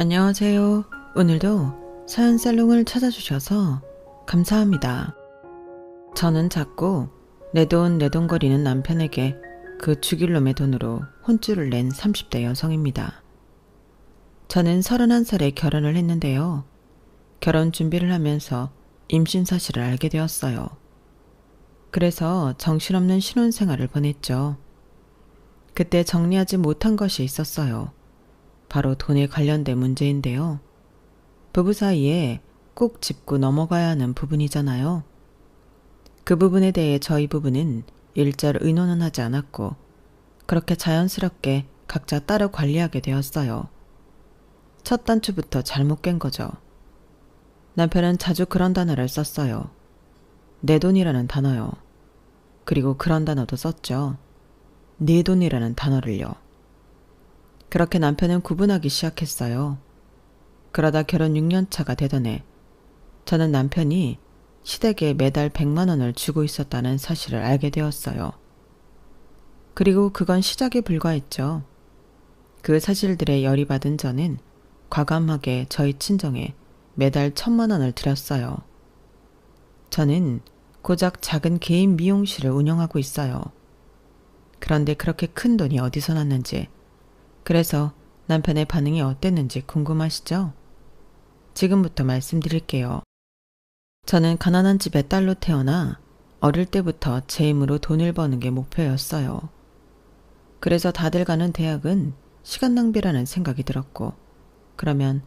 안녕하세요. 오늘도 사연살롱을 찾아주셔서 감사합니다. 저는 자꾸 내 돈 내돈거리는 남편에게 그 죽일 놈의 돈으로 혼쭐을 낸 30대 여성입니다. 저는 31살에 결혼을 했는데요. 결혼 준비를 하면서 임신 사실을 알게 되었어요. 그래서 정신없는 신혼생활을 보냈죠. 그때 정리하지 못한 것이 있었어요. 바로 돈에 관련된 문제인데요. 부부 사이에 꼭 짚고 넘어가야 하는 부분이잖아요. 그 부분에 대해 저희 부부는 일절 의논은 하지 않았고 그렇게 자연스럽게 각자 따로 관리하게 되었어요. 첫 단추부터 잘못 깬 거죠. 남편은 자주 그런 단어를 썼어요. 내 돈이라는 단어요. 그리고 그런 단어도 썼죠. 네 돈이라는 단어를요. 그렇게 남편은 구분하기 시작했어요. 그러다 결혼 6년 차가 되던 해 저는 남편이 시댁에 매달 100만 원을 주고 있었다는 사실을 알게 되었어요. 그리고 그건 시작에 불과했죠. 그 사실들에 열이 받은 저는 과감하게 저희 친정에 매달 1,000만 원을 드렸어요. 저는 고작 작은 개인 미용실을 운영하고 있어요. 그런데 그렇게 큰 돈이 어디서 났는지, 그래서 남편의 반응이 어땠는지 궁금하시죠? 지금부터 말씀드릴게요. 저는 가난한 집의 딸로 태어나 어릴 때부터 제 힘으로 돈을 버는 게 목표였어요. 그래서 다들 가는 대학은 시간 낭비라는 생각이 들었고, 그러면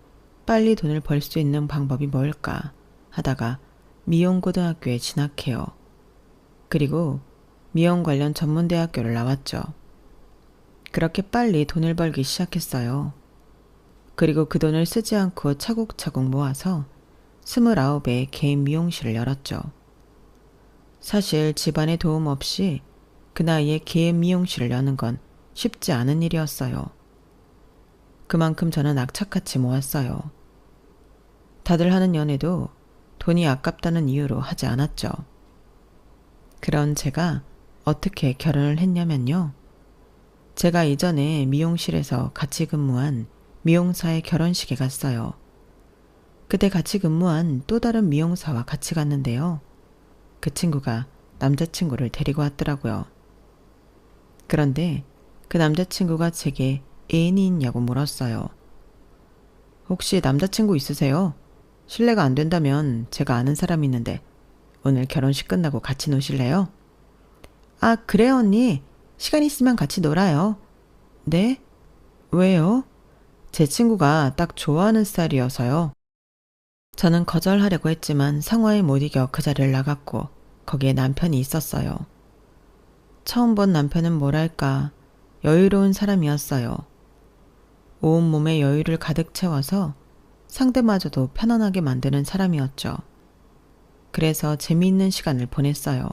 빨리 돈을 벌 수 있는 방법이 뭘까 하다가 미용고등학교에 진학해요. 그리고 미용 관련 전문대학교를 나왔죠. 그렇게 빨리 돈을 벌기 시작했어요. 그리고 그 돈을 쓰지 않고 차곡차곡 모아서 29의 개인 미용실을 열었죠. 사실 집안의 도움 없이 그 나이에 개인 미용실을 여는 건 쉽지 않은 일이었어요. 그만큼 저는 악착같이 모았어요. 다들 하는 연애도 돈이 아깝다는 이유로 하지 않았죠. 그런 제가 어떻게 결혼을 했냐면요. 제가 이전에 미용실에서 같이 근무한 미용사의 결혼식에 갔어요. 그때 같이 근무한 또 다른 미용사와 같이 갔는데요. 그 친구가 남자친구를 데리고 왔더라고요. 그런데 그 남자친구가 제게 애인이 있냐고 물었어요. 혹시 남자친구 있으세요? 실례가 안 된다면 제가 아는 사람이 있는데 오늘 결혼식 끝나고 같이 노실래요? 아, 그래요 언니. 시간 있으면 같이 놀아요. 네? 왜요? 제 친구가 딱 좋아하는 스타일이어서요. 저는 거절하려고 했지만 상황에 못 이겨 그 자리를 나갔고 거기에 남편이 있었어요. 처음 본 남편은 뭐랄까 여유로운 사람이었어요. 온몸에 여유를 가득 채워서 상대마저도 편안하게 만드는 사람이었죠. 그래서 재미있는 시간을 보냈어요.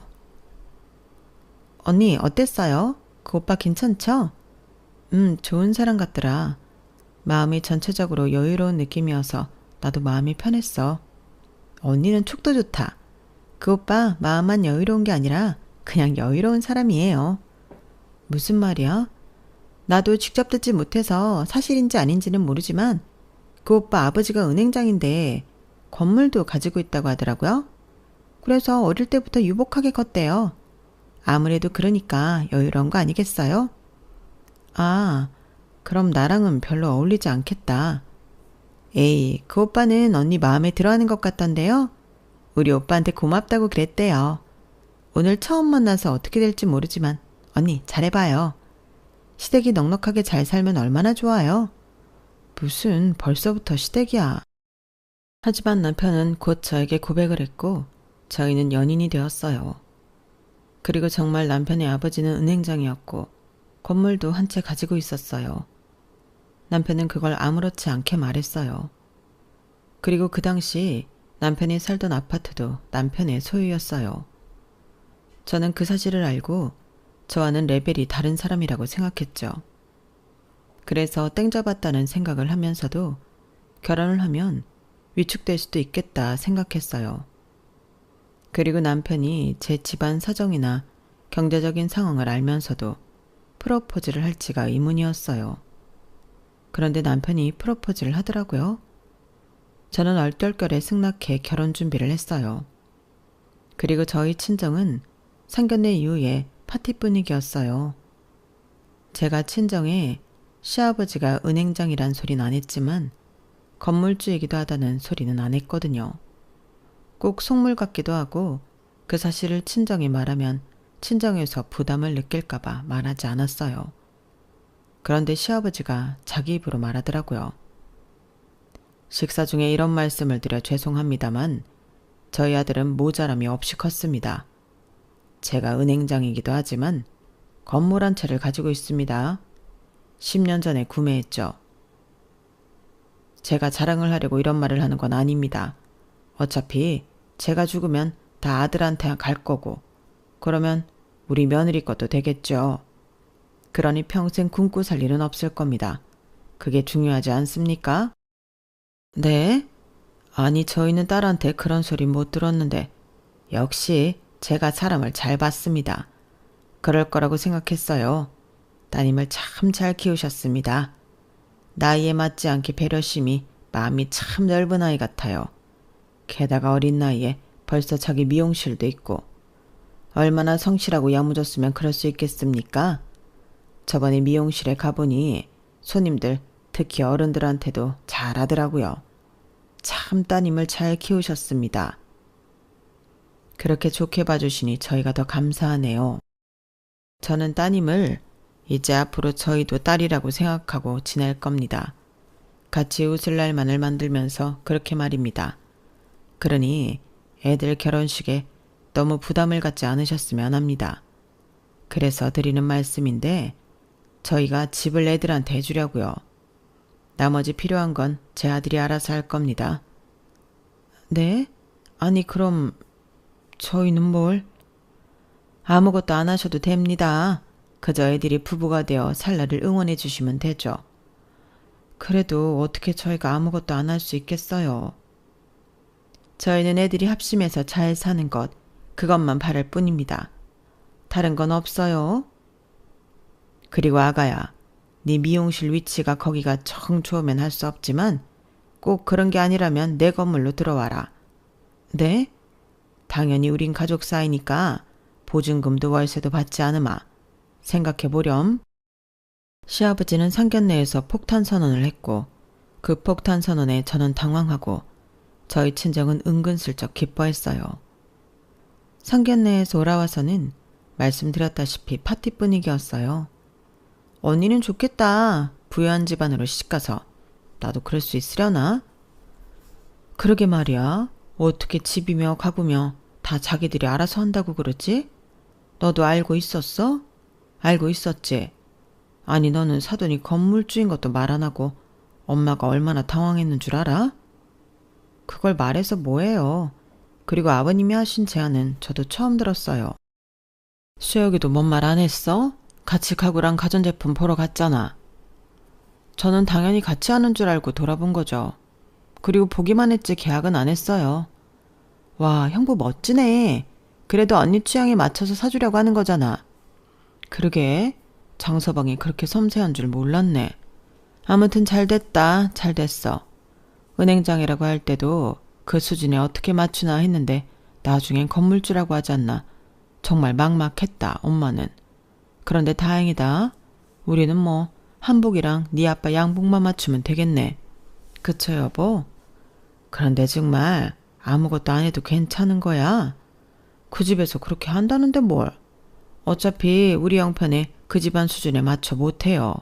언니 어땠어요? 그 오빠 괜찮죠? 좋은 사람 같더라. 마음이 전체적으로 여유로운 느낌이어서 나도 마음이 편했어. 언니는 촉도 좋다. 그 오빠 마음만 여유로운 게 아니라 그냥 여유로운 사람이에요. 무슨 말이야? 나도 직접 듣지 못해서 사실인지 아닌지는 모르지만 그 오빠 아버지가 은행장인데 건물도 가지고 있다고 하더라고요. 그래서 어릴 때부터 유복하게 컸대요. 아무래도 그러니까 여유로운 거 아니겠어요? 아, 그럼 나랑은 별로 어울리지 않겠다. 에이, 그 오빠는 언니 마음에 들어하는 것 같던데요? 우리 오빠한테 고맙다고 그랬대요. 오늘 처음 만나서 어떻게 될지 모르지만 언니 잘해봐요. 시댁이 넉넉하게 잘 살면 얼마나 좋아요. 무슨 벌써부터 시댁이야. 하지만 남편은 곧 저에게 고백을 했고 저희는 연인이 되었어요. 그리고 정말 남편의 아버지는 은행장이었고 건물도 한 채 가지고 있었어요. 남편은 그걸 아무렇지 않게 말했어요. 그리고 그 당시 남편이 살던 아파트도 남편의 소유였어요. 저는 그 사실을 알고 저와는 레벨이 다른 사람이라고 생각했죠. 그래서 땡 잡았다는 생각을 하면서도 결혼을 하면 위축될 수도 있겠다 생각했어요. 그리고 남편이 제 집안 사정이나 경제적인 상황을 알면서도 프로포즈를 할지가 의문이었어요. 그런데 남편이 프로포즈를 하더라고요. 저는 얼떨결에 승낙해 결혼 준비를 했어요. 그리고 저희 친정은 상견례 이후에 파티 분위기였어요. 제가 친정에 시아버지가 은행장이란 소리는 안 했지만 건물주이기도 하다는 소리는 안 했거든요. 꼭 속물 같기도 하고 그 사실을 친정에 말하면 친정에서 부담을 느낄까봐 말하지 않았어요. 그런데 시아버지가 자기 입으로 말하더라고요. 식사 중에 이런 말씀을 드려 죄송합니다만 저희 아들은 모자람이 없이 컸습니다. 제가 은행장이기도 하지만 건물 한 채를 가지고 있습니다. 10년 전에 구매했죠. 제가 자랑을 하려고 이런 말을 하는 건 아닙니다. 어차피 제가 죽으면 다 아들한테 갈 거고 그러면 우리 며느리 것도 되겠죠. 그러니 평생 굶고 살 일은 없을 겁니다. 그게 중요하지 않습니까? 네? 아니 저희는 딸한테 그런 소리 못 들었는데 역시 제가 사람을 잘 봤습니다. 그럴 거라고 생각했어요. 따님을 참 잘 키우셨습니다. 나이에 맞지 않게 배려심이 마음이 참 넓은 아이 같아요. 게다가 어린 나이에 벌써 자기 미용실도 있고 얼마나 성실하고 야무졌으면 그럴 수 있겠습니까? 저번에 미용실에 가보니 손님들 특히 어른들한테도 잘하더라고요. 참 따님을 잘 키우셨습니다. 그렇게 좋게 봐주시니 저희가 더 감사하네요. 저는 따님을 이제 앞으로 저희도 딸이라고 생각하고 지낼 겁니다. 같이 웃을 날만을 만들면서 그렇게 말입니다. 그러니 애들 결혼식에 너무 부담을 갖지 않으셨으면 합니다. 그래서 드리는 말씀인데 저희가 집을 애들한테 해주려고요. 나머지 필요한 건 제 아들이 알아서 할 겁니다. 네? 아니 그럼 저희는 뭘? 아무것도 안 하셔도 됩니다. 그저 애들이 부부가 되어 살 날을 응원해 주시면 되죠. 그래도 어떻게 저희가 아무것도 안 할 수 있겠어요. 저희는 애들이 합심해서 잘 사는 것, 그것만 바랄 뿐입니다. 다른 건 없어요. 그리고 아가야, 네 미용실 위치가 거기가 정 좋으면 할 수 없지만 꼭 그런 게 아니라면 내 건물로 들어와라. 네? 당연히 우린 가족 사이니까 보증금도 월세도 받지 않으마. 생각해보렴. 시아버지는 상견례에서 폭탄 선언을 했고 그 폭탄 선언에 저는 당황하고 저희 친정은 은근슬쩍 기뻐했어요. 상견례에서 돌아와서는 말씀드렸다시피 파티 분위기였어요. 언니는 좋겠다. 부유한 집안으로 시집가서. 나도 그럴 수 있으려나? 그러게 말이야. 어떻게 집이며 가구며 다 자기들이 알아서 한다고 그러지? 너도 알고 있었어? 알고 있었지? 아니 너는 사돈이 건물주인 것도 말 안 하고 엄마가 얼마나 당황했는 줄 알아? 그걸 말해서 뭐해요. 그리고 아버님이 하신 제안은 저도 처음 들었어요. 수혁이도 뭔 말 안 했어? 같이 가구랑 가전제품 보러 갔잖아. 저는 당연히 같이 하는 줄 알고 돌아본 거죠. 그리고 보기만 했지 계약은 안 했어요. 와, 형부 멋지네. 그래도 언니 취향에 맞춰서 사주려고 하는 거잖아. 그러게, 장서방이 그렇게 섬세한 줄 몰랐네. 아무튼 잘 됐다, 잘 됐어. 은행장이라고 할 때도 그 수준에 어떻게 맞추나 했는데 나중엔 건물주라고 하지 않나. 정말 막막했다, 엄마는. 그런데 다행이다. 우리는 뭐 한복이랑 네 아빠 양복만 맞추면 되겠네. 그쵸 여보? 그런데 정말 아무것도 안 해도 괜찮은 거야. 그 집에서 그렇게 한다는데 뭘. 어차피 우리 형편에 그 집안 수준에 맞춰 못해요.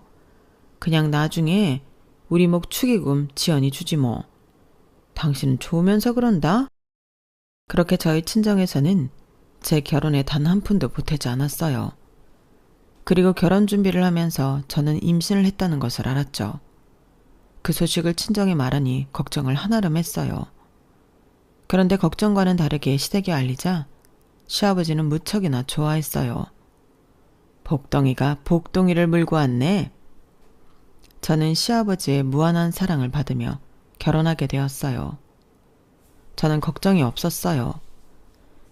그냥 나중에 우리 목 축의금 지연이 주지 뭐. 당신은 좋으면서 그런다? 그렇게 저희 친정에서는 제 결혼에 단 한 푼도 보태지 않았어요. 그리고 결혼 준비를 하면서 저는 임신을 했다는 것을 알았죠. 그 소식을 친정에 말하니 걱정을 한아름 했어요. 그런데 걱정과는 다르게 시댁에 알리자 시아버지는 무척이나 좋아했어요. 복덩이가 복동이를 물고 왔네. 저는 시아버지의 무한한 사랑을 받으며 결혼하게 되었어요. 저는 걱정이 없었어요.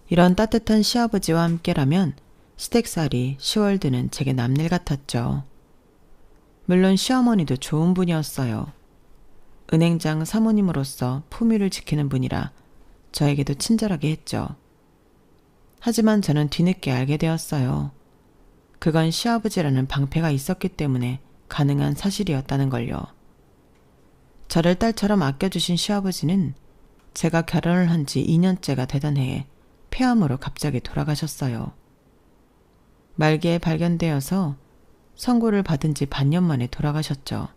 이런 따뜻한 시아버지와 함께라면 시댁살이 10월 드는 제게 남일 같았죠. 물론 시어머니도 좋은 분이었어요. 은행장 사모님으로서 품위를 지키는 분이라 저에게도 친절하게 했죠. 하지만 저는 뒤늦게 알게 되었어요. 그건 시아버지라는 방패가 있었기 때문에 가능한 사실이었다는 걸요. 저를 딸처럼 아껴주신 시아버지는 제가 결혼을 한 지 2년째가 되던 해에 폐암으로 갑자기 돌아가셨어요. 말기에 발견되어서 선고를 받은 지 반년 만에 돌아가셨죠.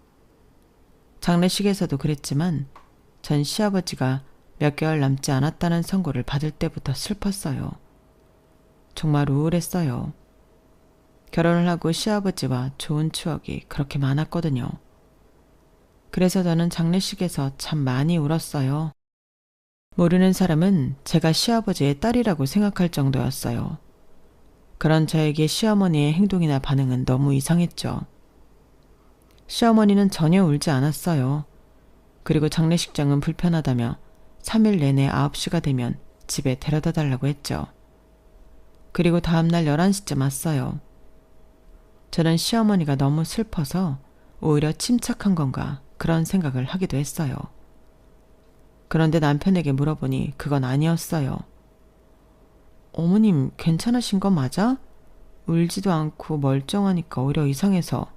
장례식에서도 그랬지만 전 시아버지가 몇 개월 남지 않았다는 선고를 받을 때부터 슬펐어요. 정말 우울했어요. 결혼을 하고 시아버지와 좋은 추억이 그렇게 많았거든요. 그래서 저는 장례식에서 참 많이 울었어요. 모르는 사람은 제가 시아버지의 딸이라고 생각할 정도였어요. 그런 저에게 시어머니의 행동이나 반응은 너무 이상했죠. 시어머니는 전혀 울지 않았어요. 그리고 장례식장은 불편하다며 3일 내내 9시가 되면 집에 데려다 달라고 했죠. 그리고 다음날 11시쯤 왔어요. 저는 시어머니가 너무 슬퍼서 오히려 침착한 건가 그런 생각을 하기도 했어요. 그런데 남편에게 물어보니 그건 아니었어요. 어머님 괜찮으신 거 맞아? 울지도 않고 멀쩡하니까 오히려 이상해서.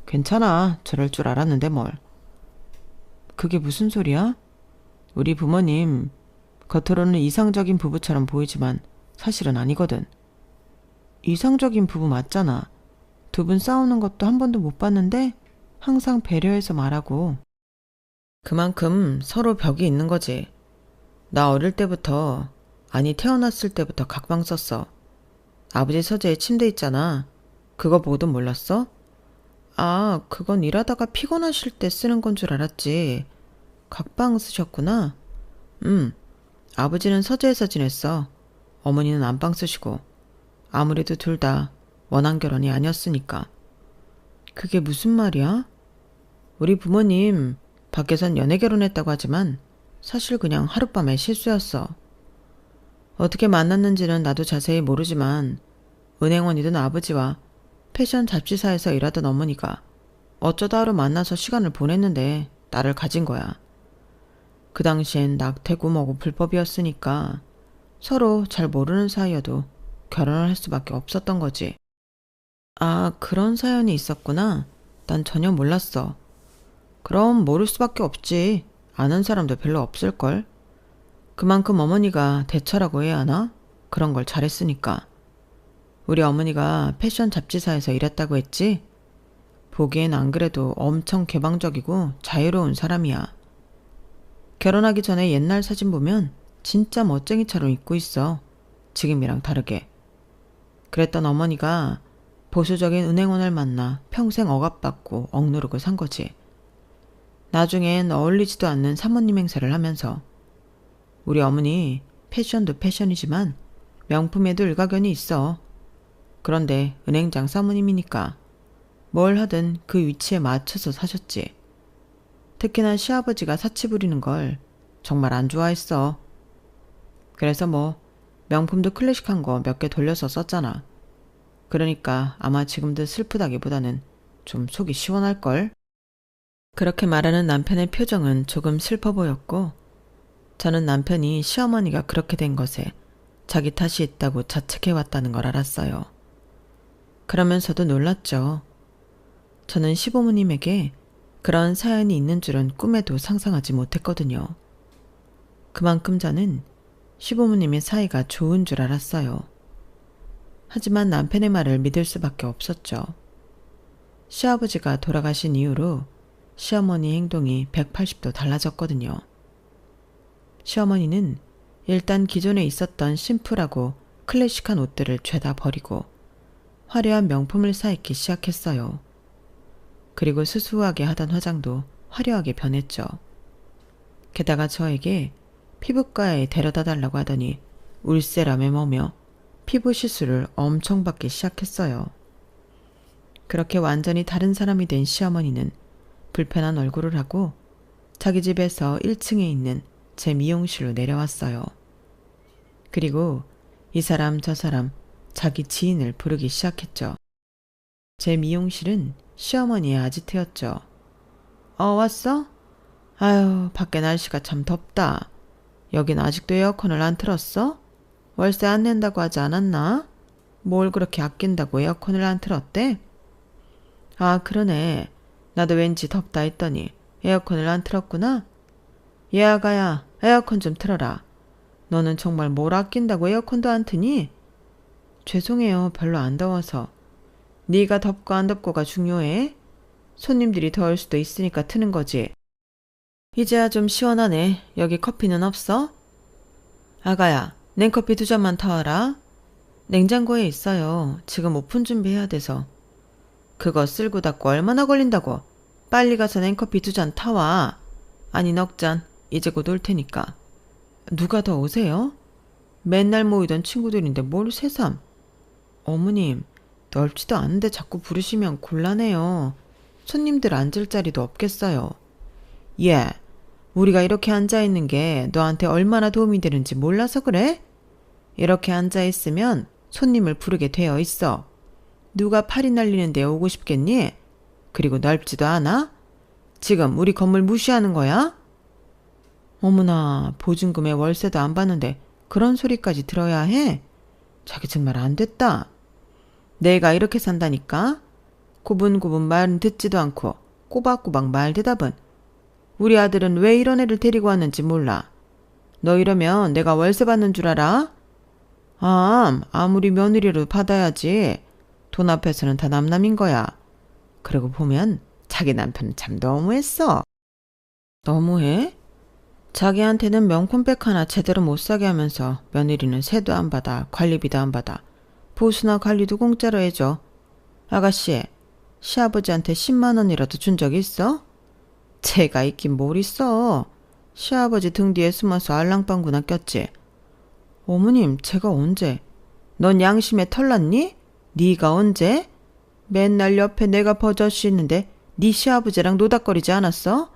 괜찮아. 저럴 줄 알았는데 뭘. 그게 무슨 소리야? 우리 부모님 겉으로는 이상적인 부부처럼 보이지만 사실은 아니거든. 이상적인 부부 맞잖아. 두 분 싸우는 것도 한 번도 못 봤는데 항상 배려해서 말하고. 그만큼 서로 벽이 있는 거지. 나 어릴 때부터, 아니 태어났을 때부터 각방 썼어. 아버지 서재에 침대 있잖아. 그거 보고도 몰랐어? 아, 그건 일하다가 피곤하실 때 쓰는 건 줄 알았지. 각방 쓰셨구나. 아버지는 서재에서 지냈어. 어머니는 안방 쓰시고. 아무래도 둘 다 원한 결혼이 아니었으니까. 그게 무슨 말이야? 우리 부모님 밖에선 연애 결혼했다고 하지만 사실 그냥 하룻밤의 실수였어. 어떻게 만났는지는 나도 자세히 모르지만 은행원이던 아버지와 패션 잡지사에서 일하던 어머니가 어쩌다 하루 만나서 시간을 보냈는데 나를 가진 거야. 그 당시엔 낙태고 뭐고 불법이었으니까 서로 잘 모르는 사이여도 결혼을 할 수밖에 없었던 거지. 아, 그런 사연이 있었구나. 난 전혀 몰랐어. 그럼 모를 수밖에 없지. 아는 사람도 별로 없을걸. 그만큼 어머니가 대처라고 해야 하나? 그런 걸 잘했으니까. 우리 어머니가 패션 잡지사에서 일했다고 했지? 보기엔 안 그래도 엄청 개방적이고 자유로운 사람이야. 결혼하기 전에 옛날 사진 보면 진짜 멋쟁이처럼 입고 있어. 지금이랑 다르게. 그랬던 어머니가 보수적인 은행원을 만나 평생 억압받고 억누르고 산 거지. 나중엔 어울리지도 않는 사모님 행세를 하면서. 우리 어머니 패션도 패션이지만 명품에도 일가견이 있어. 그런데 은행장 사모님이니까 뭘 하든 그 위치에 맞춰서 사셨지. 특히나 시아버지가 사치 부리는 걸 정말 안 좋아했어. 그래서 뭐 명품도 클래식한 거 몇 개 돌려서 썼잖아. 그러니까 아마 지금도 슬프다기보다는 좀 속이 시원할걸? 그렇게 말하는 남편의 표정은 조금 슬퍼 보였고 저는 남편이 시어머니가 그렇게 된 것에 자기 탓이 있다고 자책해왔다는 걸 알았어요. 그러면서도 놀랐죠. 저는 시부모님에게 그런 사연이 있는 줄은 꿈에도 상상하지 못했거든요. 그만큼 저는 시부모님의 사이가 좋은 줄 알았어요. 하지만 남편의 말을 믿을 수밖에 없었죠. 시아버지가 돌아가신 이후로 시어머니 행동이 180도 달라졌거든요. 시어머니는 일단 기존에 있었던 심플하고 클래식한 옷들을 죄다 버리고 화려한 명품을 사입기 시작했어요. 그리고 수수하게 하던 화장도 화려하게 변했죠. 게다가 저에게 피부과에 데려다 달라고 하더니 울세라며 뭐며 피부 시술을 엄청 받기 시작했어요. 그렇게 완전히 다른 사람이 된 시어머니는 불편한 얼굴을 하고 자기 집에서 1층에 있는 제 미용실로 내려왔어요. 그리고 이 사람 저 사람 자기 지인을 부르기 시작했죠. 제 미용실은 시어머니의 아지트였죠. 왔어? 아유, 밖에 날씨가 참 덥다. 여긴 아직도 에어컨을 안 틀었어? 월세 안 낸다고 하지 않았나? 뭘 그렇게 아낀다고 에어컨을 안 틀었대? 아, 그러네. 나도 왠지 덥다 했더니 에어컨을 안 틀었구나. 얘 아가야, 에어컨 좀 틀어라. 너는 정말 뭘 아낀다고 에어컨도 안 트니? 죄송해요. 별로 안 더워서. 네가 덥고 안 덥고가 중요해? 손님들이 더울 수도 있으니까 트는 거지. 이제야 좀 시원하네. 여기 커피는 없어? 아가야, 냉커피 2잔만 타와라. 냉장고에 있어요. 지금 오픈 준비해야 돼서. 그거 쓸고 닦고 얼마나 걸린다고. 빨리 가서 냉커피 2잔 타와. 아니 넉 잔. 이제 곧 올 테니까. 누가 더 오세요? 맨날 모이던 친구들인데 뭘 새삼. 어머님, 넓지도 않은데 자꾸 부르시면 곤란해요. 손님들 앉을 자리도 없겠어요. 예, 우리가 이렇게 앉아있는 게 너한테 얼마나 도움이 되는지 몰라서 그래? 이렇게 앉아있으면 손님을 부르게 되어 있어. 누가 팔이 날리는 데 오고 싶겠니? 그리고 넓지도 않아? 지금 우리 건물 무시하는 거야? 어머나, 보증금에 월세도 안 받는데 그런 소리까지 들어야 해? 자기 정말 안 됐다. 내가 이렇게 산다니까? 고분고분 말은 듣지도 않고 꼬박꼬박 말 대답은. 우리 아들은 왜 이런 애를 데리고 왔는지 몰라. 너 이러면 내가 월세 받는 줄 알아? 아무리 며느리로 받아야지. 돈 앞에서는 다 남남인 거야. 그러고 보면 자기 남편은 참 너무했어. 너무해? 자기한테는 명품백 하나 제대로 못 사게 하면서 며느리는 세도 안 받아, 관리비도 안 받아, 보수나 관리도 공짜로 해줘. 아가씨, 시아버지한테 10만 원이라도 준 적 있어? 제가 있긴 뭘 있어. 시아버지 등 뒤에 숨어서 알랑방구나 꼈지. 어머님, 제가 언제? 넌 양심에 털났니? 네가 언제? 맨날 옆에 내가 버젓이 있는데 네 시아버지랑 노닥거리지 않았어?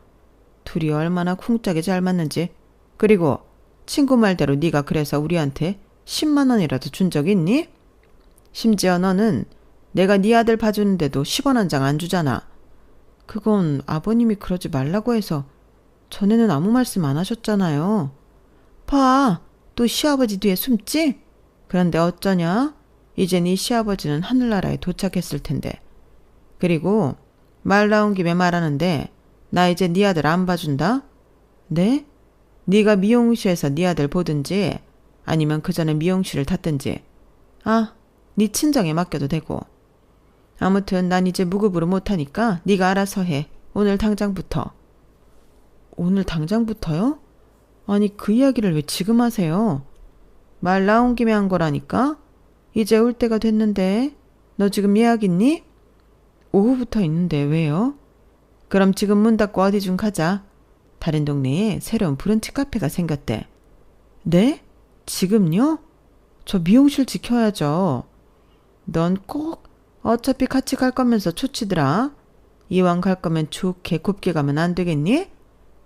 둘이 얼마나 쿵짝이 잘 맞는지. 그리고 친구 말대로 네가 그래서 우리한테 10만 원이라도 준 적 있니? 심지어 너는 내가 네 아들 봐주는데도 10원 한 장 안 주잖아. 그건 아버님이 그러지 말라고 해서. 전에는 아무 말씀 안 하셨잖아요. 봐, 또 시아버지 뒤에 숨지? 그런데 어쩌냐? 이제 네 시아버지는 하늘나라에 도착했을 텐데. 그리고 말 나온 김에 말하는데 나 이제 네 아들 안 봐준다? 네? 네가 미용실에서 네 아들 보든지 아니면 그 전에 미용실을 탔든지. 네 친정에 맡겨도 되고. 아무튼 난 이제 무급으로 못하니까 네가 알아서 해. 오늘 당장부터. 오늘 당장부터요? 아니 그 이야기를 왜 지금 하세요? 말 나온 김에 한 거라니까? 이제 올 때가 됐는데. 너 지금 예약 있니? 오후부터 있는데 왜요? 그럼 지금 문 닫고 어디 좀 가자. 다른 동네에 새로운 브런치 카페가 생겼대. 네? 지금요? 저 미용실 지켜야죠. 넌 꼭 어차피 같이 갈 거면서 초치더라. 이왕 갈 거면 좋게 곱게 가면 안 되겠니?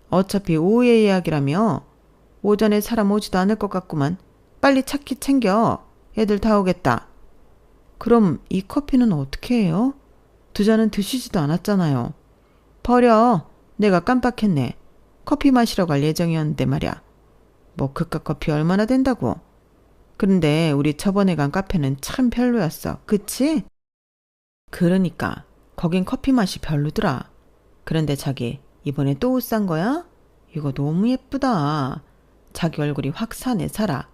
어차피 오후에 예약이라며. 오전에 사람 오지도 않을 것 같구만. 빨리 차키 챙겨. 애들 다 오겠다. 그럼 이 커피는 어떻게 해요? 2잔은 드시지도 않았잖아요. 버려. 내가 깜빡했네. 커피 마시러 갈 예정이었는데 말이야. 뭐 그깟 커피 얼마나 된다고. 그런데 우리 저번에 간 카페는 참 별로였어. 그치? 그러니까 거긴 커피 맛이 별로더라. 그런데 자기 이번에 또 옷 산 거야? 이거 너무 예쁘다. 자기 얼굴이 확 사네 살아.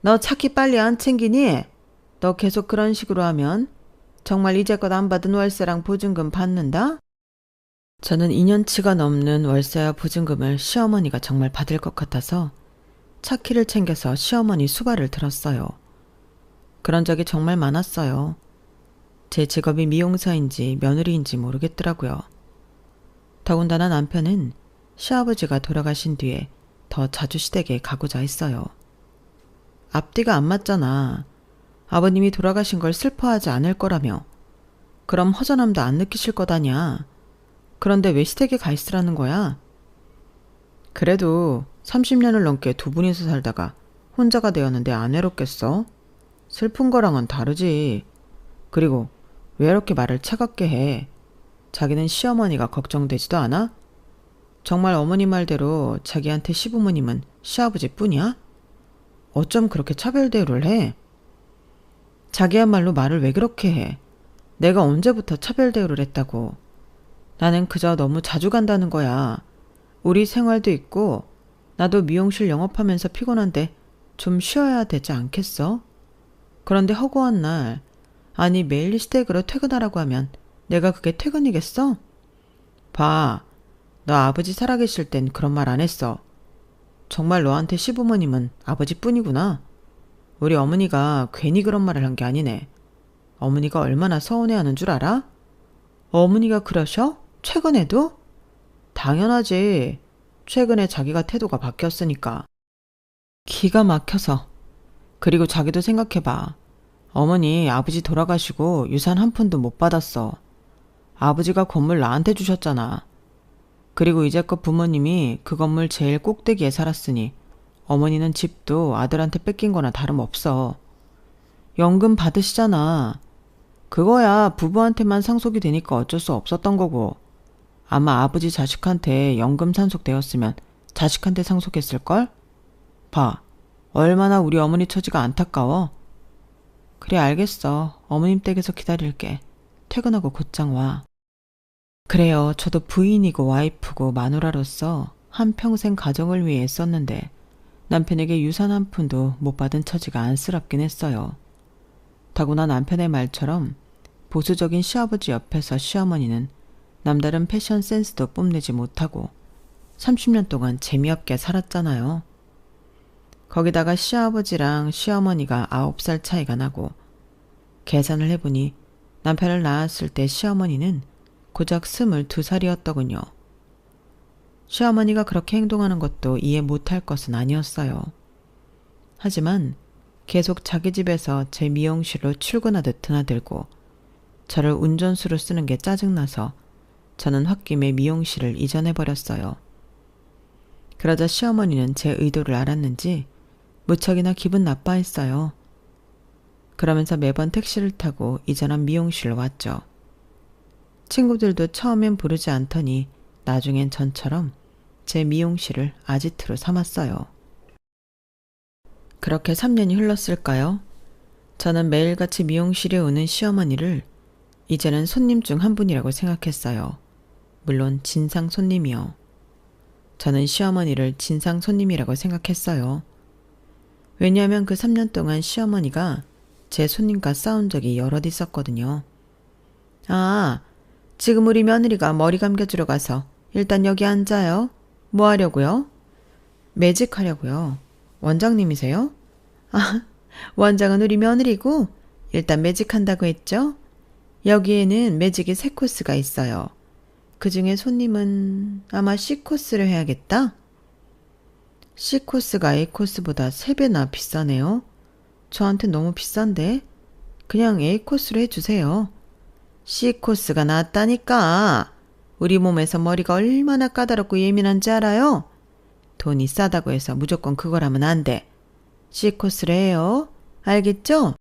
너 차키 빨리 안 챙기니? 너 계속 그런 식으로 하면 정말 이제껏 안 받은 월세랑 보증금 받는다? 저는 2년치가 넘는 월세와 보증금을 시어머니가 정말 받을 것 같아서 차키를 챙겨서 시어머니 수발을 들었어요. 그런 적이 정말 많았어요. 제 직업이 미용사인지 며느리인지 모르겠더라고요. 더군다나 남편은 시아버지가 돌아가신 뒤에 더 자주 시댁에 가고자 했어요. 앞뒤가 안 맞잖아. 아버님이 돌아가신 걸 슬퍼하지 않을 거라며. 그럼 허전함도 안 느끼실 거다냐. 그런데 왜 시댁에 가 있으라는 거야? 그래도 30년을 넘게 2분이서 살다가 혼자가 되었는데 안 외롭겠어? 슬픈 거랑은 다르지. 그리고 왜 이렇게 말을 차갑게 해? 자기는 시어머니가 걱정되지도 않아? 정말 어머니 말대로 자기한테 시부모님은 시아버지 뿐이야? 어쩜 그렇게 차별 대우를 해? 자기야말로 말을 왜 그렇게 해? 내가 언제부터 차별 대우를 했다고. 나는 그저 너무 자주 간다는 거야. 우리 생활도 있고 나도 미용실 영업하면서 피곤한데 좀 쉬어야 되지 않겠어? 그런데 허구한 날, 아니 매일 시댁으로 퇴근하라고 하면 내가 그게 퇴근이겠어? 봐, 너 아버지 살아계실 땐 그런 말 안 했어. 정말 너한테 시부모님은 아버지뿐이구나. 우리 어머니가 괜히 그런 말을 한 게 아니네. 어머니가 얼마나 서운해하는 줄 알아? 어머니가 그러셔? 최근에도? 당연하지. 최근에 자기가 태도가 바뀌었으니까. 기가 막혀서. 그리고 자기도 생각해봐. 어머니 아버지 돌아가시고 유산 한 푼도 못 받았어. 아버지가 건물 나한테 주셨잖아. 그리고 이제껏 부모님이 그 건물 제일 꼭대기에 살았으니 어머니는 집도 아들한테 뺏긴 거나 다름없어. 연금 받으시잖아. 그거야 부부한테만 상속이 되니까 어쩔 수 없었던 거고. 아마 아버지 자식한테 연금 상속되었으면 자식한테 상속했을걸? 봐. 얼마나 우리 어머니 처지가 안타까워. 그래 알겠어. 어머님 댁에서 기다릴게. 퇴근하고 곧장 와. 그래요. 저도 부인이고 와이프고 마누라로서 한평생 가정을 위해 애썼는데 남편에게 유산 한 푼도 못 받은 처지가 안쓰럽긴 했어요. 더구나 남편의 말처럼 보수적인 시아버지 옆에서 시어머니는 남다른 패션 센스도 뽐내지 못하고 30년 동안 재미없게 살았잖아요. 거기다가 시아버지랑 시어머니가 9살 차이가 나고 계산을 해보니 남편을 낳았을 때 시어머니는 고작 22살이었더군요. 시어머니가 그렇게 행동하는 것도 이해 못할 것은 아니었어요. 하지만 계속 자기 집에서 제 미용실로 출근하듯 드나들고 저를 운전수로 쓰는 게 짜증나서 저는 홧김에 미용실을 이전해버렸어요. 그러자 시어머니는 제 의도를 알았는지 무척이나 기분 나빠했어요. 그러면서 매번 택시를 타고 이전한 미용실로 왔죠. 친구들도 처음엔 부르지 않더니 나중엔 전처럼 제 미용실을 아지트로 삼았어요. 그렇게 3년이 흘렀을까요? 저는 매일같이 미용실에 오는 시어머니를 이제는 손님 중 한 분이라고 생각했어요. 물론 진상 손님이요. 저는 시어머니를 진상 손님이라고 생각했어요. 왜냐하면 그 3년 동안 시어머니가 제 손님과 싸운 적이 여럿 있었거든요. 아, 지금 우리 며느리가 머리 감겨주러 가서 일단 여기 앉아요. 뭐 하려고요? 매직하려고요. 원장님이세요? 아, 원장은 우리 며느리고 일단 매직한다고 했죠? 여기에는 매직이 3코스가 있어요. 그중에 손님은 아마 C코스를 해야겠다? C코스가 A코스보다 3배나 비싸네요. 저한테 너무 비싼데? 그냥 A코스로 해주세요. C코스가 낫다니까. 우리 몸에서 머리가 얼마나 까다롭고 예민한지 알아요? 돈이 싸다고 해서 무조건 그걸 하면 안 돼. C코스를 해요. 알겠죠?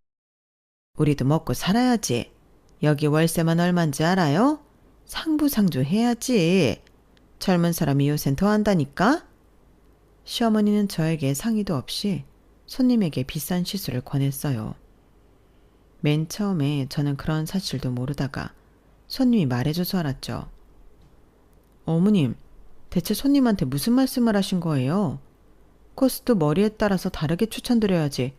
우리도 먹고 살아야지. 여기 월세만 얼만지 알아요? 상부상조 해야지. 젊은 사람이 요샌 더 한다니까? 시어머니는 저에게 상의도 없이 손님에게 비싼 시술을 권했어요. 맨 처음에 저는 그런 사실도 모르다가 손님이 말해줘서 알았죠. 어머님, 대체 손님한테 무슨 말씀을 하신 거예요? 코스도 머리에 따라서 다르게 추천드려야지.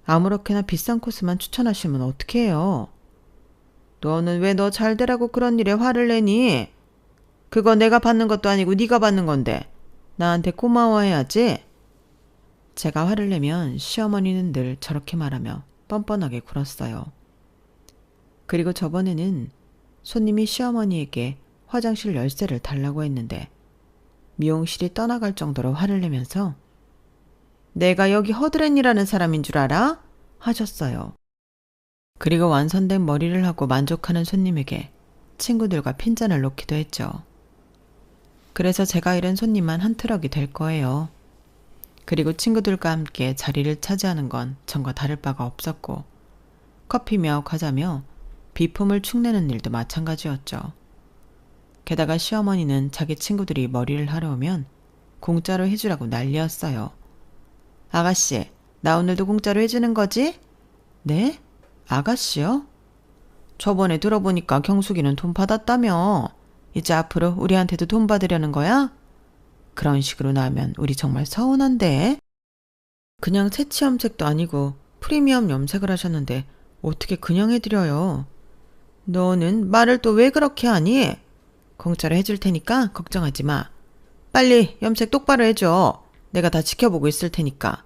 아무렇게나 비싼 코스만 추천하시면 어떻게 해요? 너는 왜 너 잘되라고 그런 일에 화를 내니? 그거 내가 받는 것도 아니고 네가 받는 건데 나한테 고마워해야지. 제가 화를 내면 시어머니는 늘 저렇게 말하며 뻔뻔하게 굴었어요. 그리고 저번에는 손님이 시어머니에게 화장실 열쇠를 달라고 했는데 미용실이 떠나갈 정도로 화를 내면서 내가 여기 허드렛이라는 사람인 줄 알아? 하셨어요. 그리고 완선된 머리를 하고 만족하는 손님에게 친구들과 핀잔을 놓기도 했죠. 그래서 제가 잃은 손님만 한 트럭이 될 거예요. 그리고 친구들과 함께 자리를 차지하는 건 전과 다를 바가 없었고 커피며 과자며 비품을 축내는 일도 마찬가지였죠. 게다가 시어머니는 자기 친구들이 머리를 하러 오면 공짜로 해주라고 난리였어요. 아가씨, 나 오늘도 공짜로 해주는 거지? 네? 아가씨요? 저번에 들어보니까 경숙이는 돈 받았다며. 이제 앞으로 우리한테도 돈 받으려는 거야? 그런 식으로 나면 우리 정말 서운한데. 그냥 새치 염색도 아니고 프리미엄 염색을 하셨는데 어떻게 그냥 해드려요? 너는 말을 또 왜 그렇게 하니? 공짜로 해줄 테니까 걱정하지 마. 빨리 염색 똑바로 해줘. 내가 다 지켜보고 있을 테니까.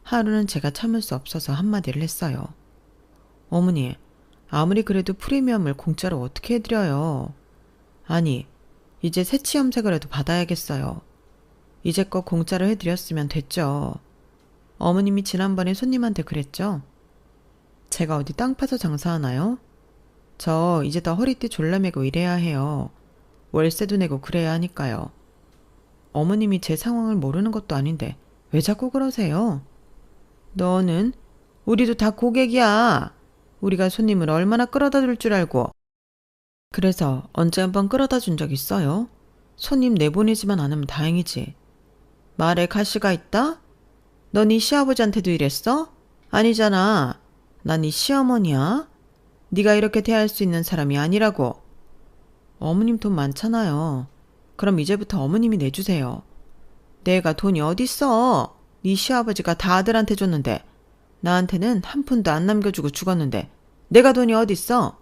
하루는 제가 참을 수 없어서 한마디를 했어요. 어머니, 아무리 그래도 프리미엄을 공짜로 어떻게 해드려요? 아니, 이제 새치 염색을 해도 받아야겠어요. 이제껏 공짜로 해드렸으면 됐죠. 어머님이 지난번에 손님한테 그랬죠? 제가 어디 땅 파서 장사하나요? 저 이제 더 허리띠 졸라매고 일해야 해요. 월세도 내고 그래야 하니까요. 어머님이 제 상황을 모르는 것도 아닌데 왜 자꾸 그러세요? 너는 우리도 다 고객이야. 우리가 손님을 얼마나 끌어다 줄 줄 알고. 그래서 언제 한번 끌어다 준 적 있어요? 손님 내보내지만 않으면 다행이지. 말에 가시가 있다? 너 네 시아버지한테도 이랬어? 아니잖아. 난 네 시어머니야. 네가 이렇게 대할 수 있는 사람이 아니라고. 어머님 돈 많잖아요. 그럼 이제부터 어머님이 내주세요. 내가 돈이 어딨어. 네 시아버지가 다 아들한테 줬는데 나한테는 한 푼도 안 남겨주고 죽었는데 내가 돈이 어딨어.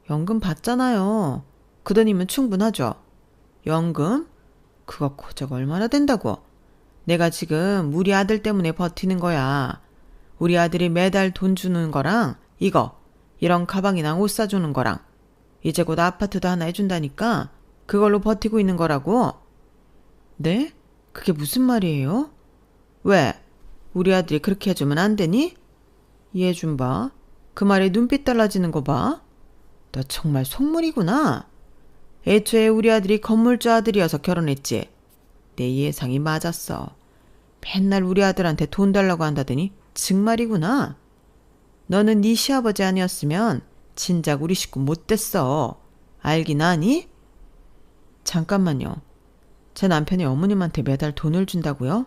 연금 받잖아요. 그 돈이면 충분하죠. 연금? 그거 고작 얼마나 된다고. 내가 지금 우리 아들 때문에 버티는 거야. 우리 아들이 매달 돈 주는 거랑 이런 가방이랑 옷 사주는 거랑 이제 곧 아파트도 하나 해준다니까 그걸로 버티고 있는 거라고. 네? 그게 무슨 말이에요? 왜? 우리 아들이 그렇게 해주면 안 되니? 얘 좀 봐. 그 말에 눈빛 달라지는 거 봐. 너 정말 속물이구나. 애초에 우리 아들이 건물주 아들이어서 결혼했지. 내 예상이 맞았어. 맨날 우리 아들한테 돈 달라고 한다더니 정말이구나. 너는 네 시아버지 아니었으면 진작 우리 식구 못 됐어. 알긴 아니? 잠깐만요. 제 남편이 어머님한테 매달 돈을 준다고요?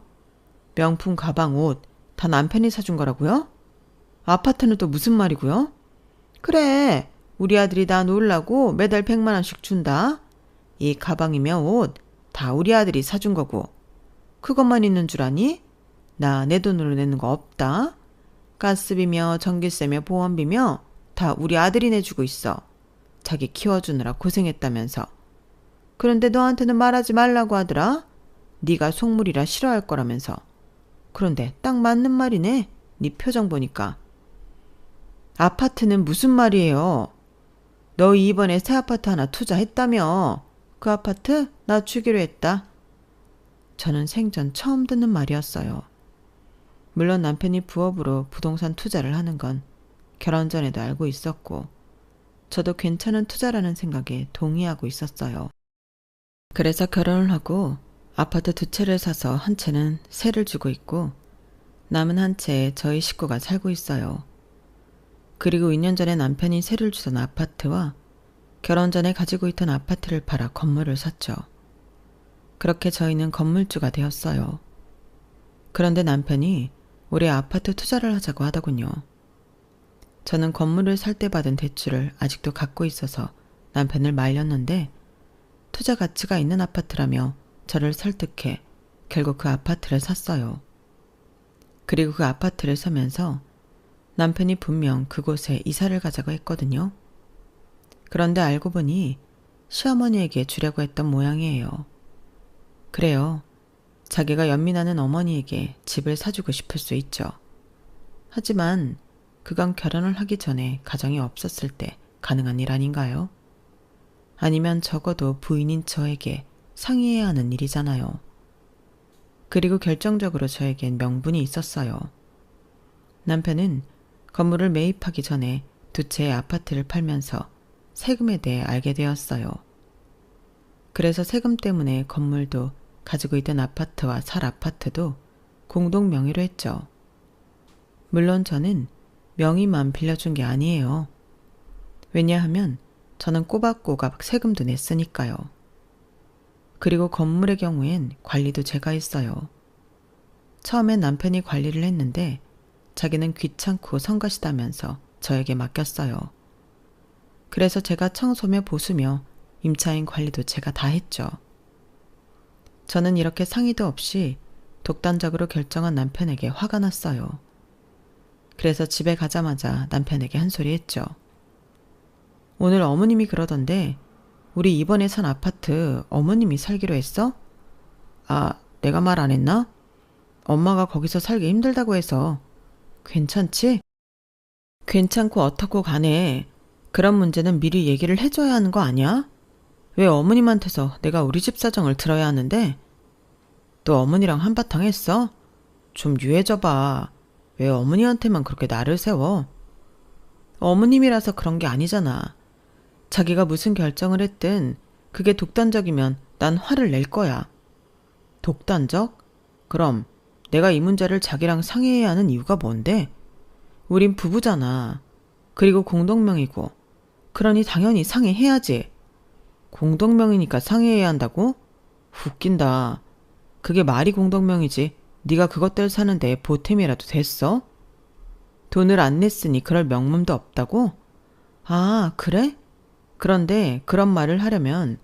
명품 가방, 옷 다 남편이 사준 거라고요? 아파트는 또 무슨 말이고요? 그래, 우리 아들이 나 놀라고 매달 100만 원씩 준다. 이 가방이며 옷 다 우리 아들이 사준 거고. 그것만 있는 줄 아니? 나 내 돈으로 내는 거 없다. 가스비며 전기세며 보험비며 다 우리 아들이 내주고 있어. 자기 키워주느라 고생했다면서. 그런데 너한테는 말하지 말라고 하더라. 네가 속물이라 싫어할 거라면서. 그런데 딱 맞는 말이네. 네 표정 보니까. 아파트는 무슨 말이에요? 너 이번에 새 아파트 하나 투자했다며. 그 아파트 나 주기로 했다. 저는 생전 처음 듣는 말이었어요. 물론 남편이 부업으로 부동산 투자를 하는 건 결혼 전에도 알고 있었고 저도 괜찮은 투자라는 생각에 동의하고 있었어요. 그래서 결혼을 하고 아파트 2채를 사서 한 채는 세를 주고 있고 남은 한 채에 저희 식구가 살고 있어요. 그리고 2년 전에 남편이 세를 주던 아파트와 결혼 전에 가지고 있던 아파트를 팔아 건물을 샀죠. 그렇게 저희는 건물주가 되었어요. 그런데 남편이 올해 아파트 투자를 하자고 하더군요. 저는 건물을 살 때 받은 대출을 아직도 갖고 있어서 남편을 말렸는데 투자 가치가 있는 아파트라며 저를 설득해 결국 그 아파트를 샀어요. 그리고 그 아파트를 사면서 남편이 분명 그곳에 이사를 가자고 했거든요. 그런데 알고 보니 시어머니에게 주려고 했던 모양이에요. 그래요. 자기가 연민하는 어머니에게 집을 사주고 싶을 수 있죠. 하지만 그건 결혼을 하기 전에 가정이 없었을 때 가능한 일 아닌가요? 아니면 적어도 부인인 저에게 상의해야 하는 일이잖아요. 그리고 결정적으로 저에겐 명분이 있었어요. 남편은 건물을 매입하기 전에 2채의 아파트를 팔면서 세금에 대해 알게 되었어요. 그래서 세금 때문에 건물도 가지고 있던 아파트와 살 아파트도 공동 명의로 했죠. 물론 저는 명의만 빌려준 게 아니에요. 왜냐하면 저는 꼬박꼬박 세금도 냈으니까요. 그리고 건물의 경우엔 관리도 제가 했어요. 처음엔 남편이 관리를 했는데 자기는 귀찮고 성가시다면서 저에게 맡겼어요. 그래서 제가 청소며 보수며 임차인 관리도 제가 다 했죠. 저는 이렇게 상의도 없이 독단적으로 결정한 남편에게 화가 났어요. 그래서 집에 가자마자 남편에게 한 소리 했죠. 오늘 어머님이 그러던데 우리 이번에 산 아파트 어머님이 살기로 했어? 아, 내가 말 안 했나? 엄마가 거기서 살기 힘들다고 해서. 괜찮지? 괜찮고 어떻고 간에 그런 문제는 미리 얘기를 해줘야 하는 거 아니야? 왜 어머님한테서 내가 우리 집 사정을 들어야 하는데? 너 어머니랑 한바탕 했어? 좀 유해져봐. 왜 어머니한테만 그렇게 나를 세워? 어머님이라서 그런 게 아니잖아. 자기가 무슨 결정을 했든 그게 독단적이면 난 화를 낼 거야. 독단적? 그럼 내가 이 문제를 자기랑 상의해야 하는 이유가 뭔데? 우린 부부잖아. 그리고 공동명의고. 그러니 당연히 상의해야지. 공동명의니까 상의해야 한다고? 웃긴다. 그게 말이 공동명의지. 네가 그것들 사는데 보탬이라도 됐어? 돈을 안 냈으니 그럴 명분도 없다고? 아, 그래? 그런데 그런 말을 하려면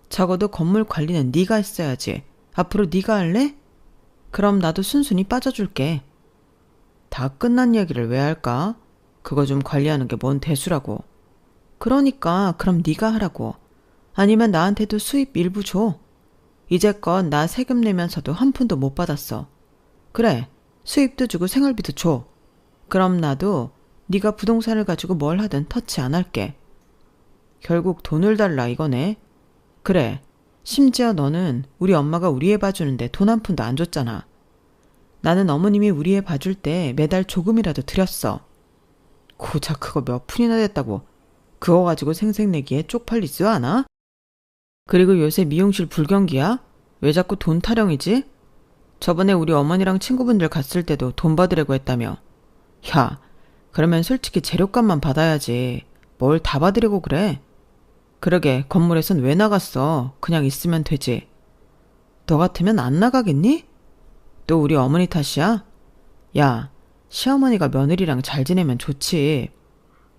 적어도 건물 관리는 네가 했어야지. 앞으로 네가 할래? 그럼 나도 순순히 빠져줄게. 다 끝난 얘기를 왜 할까? 그거 좀 관리하는 게 뭔 대수라고. 그러니까 그럼 네가 하라고. 아니면 나한테도 수입 일부 줘. 이제껏 나 세금 내면서도 한 푼도 못 받았어. 그래, 수입도 주고 생활비도 줘. 그럼 나도 네가 부동산을 가지고 뭘 하든 터치 안 할게. 결국 돈을 달라 이거네. 그래, 심지어 너는 우리 엄마가 우리 애 봐주는데 돈 한 푼도 안 줬잖아. 나는 어머님이 우리 애 봐줄 때 매달 조금이라도 드렸어. 고작 그거 몇 푼이나 됐다고 그거 가지고 생색내기에 쪽팔리지도 않아? 그리고 요새 미용실 불경기야? 왜 자꾸 돈 타령이지? 저번에 우리 어머니랑 친구분들 갔을 때도 돈 받으려고 했다며. 야, 그러면 솔직히 재료값만 받아야지. 뭘 다 받으려고 그래? 그러게 건물에선 왜 나갔어? 그냥 있으면 되지. 너 같으면 안 나가겠니? 또 우리 어머니 탓이야? 야, 시어머니가 며느리랑 잘 지내면 좋지.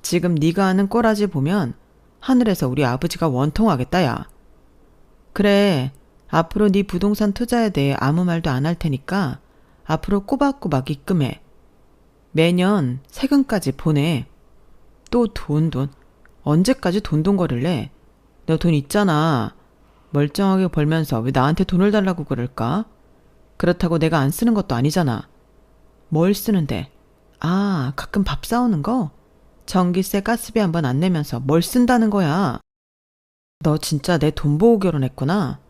지금 네가 하는 꼬라지 보면 하늘에서 우리 아버지가 원통하겠다 야. 그래, 앞으로 네 부동산 투자에 대해 아무 말도 안 할 테니까 앞으로 꼬박꼬박 입금해. 매년 세금까지 보내. 또 돈. 언제까지 돈거릴래? 너 돈 있잖아. 멀쩡하게 벌면서 왜 나한테 돈을 달라고 그럴까? 그렇다고 내가 안 쓰는 것도 아니잖아. 뭘 쓰는데? 아, 가끔 밥 사오는 거? 전기세, 가스비 한번 안 내면서 뭘 쓴다는 거야? 너 진짜 내 돈 보고 결혼했구나.